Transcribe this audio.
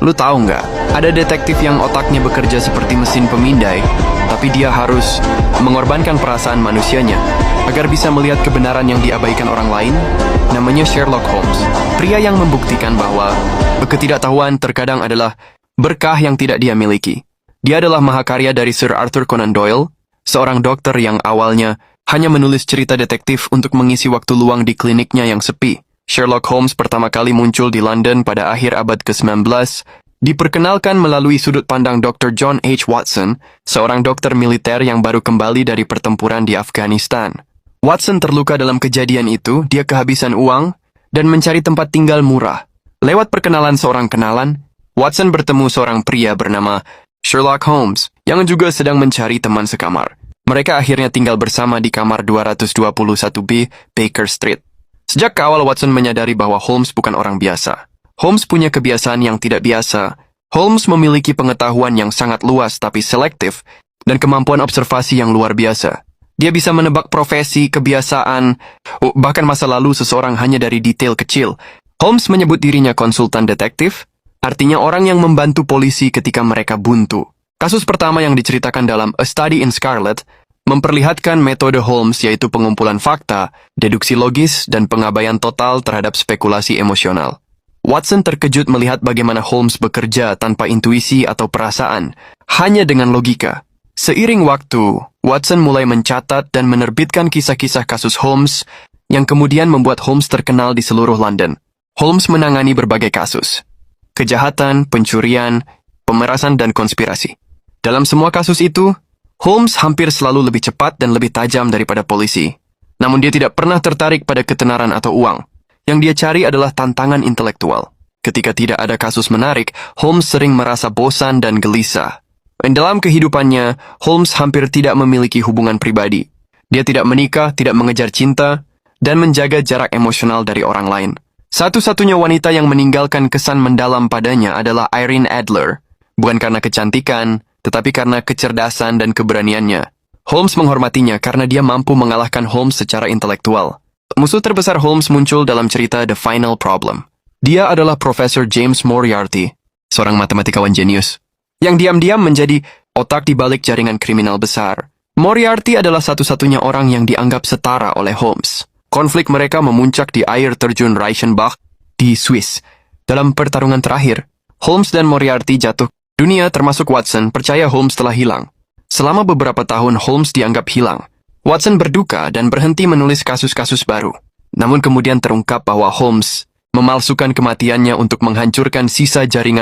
Lu tahu nggak, ada detektif yang otaknya bekerja seperti mesin pemindai, tapi dia harus mengorbankan perasaan manusianya agar bisa melihat kebenaran yang diabaikan orang lain. Namanya Sherlock Holmes, pria yang membuktikan bahwa ketidaktahuan terkadang adalah berkah yang tidak dia miliki. Dia adalah mahakarya dari Sir Arthur Conan Doyle, seorang dokter yang awalnya hanya menulis cerita detektif untuk mengisi waktu luang di kliniknya yang sepi. Sherlock Holmes pertama kali muncul di London pada akhir abad ke-19, diperkenalkan melalui sudut pandang Dr. John H. Watson, seorang dokter militer yang baru kembali dari pertempuran di Afghanistan. Watson terluka dalam kejadian itu, dia kehabisan uang, dan mencari tempat tinggal murah. Lewat perkenalan seorang kenalan, Watson bertemu seorang pria bernama Sherlock Holmes, yang juga sedang mencari teman sekamar. Mereka akhirnya tinggal bersama di kamar 221B Baker Street. Sejak awal Watson menyadari bahwa Holmes bukan orang biasa. Holmes punya kebiasaan yang tidak biasa. Holmes memiliki pengetahuan yang sangat luas tapi selektif, dan kemampuan observasi yang luar biasa. Dia bisa menebak profesi, kebiasaan, bahkan masa lalu seseorang hanya dari detail kecil. Holmes menyebut dirinya konsultan detektif, artinya orang yang membantu polisi ketika mereka buntu. Kasus pertama yang diceritakan dalam A Study in Scarlet memperlihatkan metode Holmes, yaitu pengumpulan fakta, deduksi logis, dan pengabaian total terhadap spekulasi emosional. Watson terkejut melihat bagaimana Holmes bekerja tanpa intuisi atau perasaan, hanya dengan logika. Seiring waktu, Watson mulai mencatat dan menerbitkan kisah-kisah kasus Holmes, yang kemudian membuat Holmes terkenal di seluruh London. Holmes menangani berbagai kasus: kejahatan, pencurian, pemerasan, dan konspirasi. Dalam semua kasus itu, Holmes hampir selalu lebih cepat dan lebih tajam daripada polisi. Namun dia tidak pernah tertarik pada ketenaran atau uang. Yang dia cari adalah tantangan intelektual. Ketika tidak ada kasus menarik, Holmes sering merasa bosan dan gelisah. Dalam kehidupannya, Holmes hampir tidak memiliki hubungan pribadi. Dia tidak menikah, tidak mengejar cinta, dan menjaga jarak emosional dari orang lain. Satu-satunya wanita yang meninggalkan kesan mendalam padanya adalah Irene Adler. Bukan karena kecantikan, tetapi karena kecerdasan dan keberaniannya. Holmes menghormatinya karena dia mampu mengalahkan Holmes secara intelektual. Musuh terbesar Holmes muncul dalam cerita The Final Problem. Dia adalah Profesor James Moriarty, seorang matematikawan jenius, yang diam-diam menjadi otak di balik jaringan kriminal besar. Moriarty adalah satu-satunya orang yang dianggap setara oleh Holmes. Konflik mereka memuncak di air terjun Reichenbach di Swiss. Dalam pertarungan terakhir, Holmes dan Moriarty jatuh. Dunia, termasuk Watson, percaya Holmes telah hilang. Selama beberapa tahun Holmes dianggap hilang. Watson berduka dan berhenti menulis kasus-kasus baru. Namun kemudian terungkap bahwa Holmes memalsukan kematiannya untuk menghancurkan sisa jaringan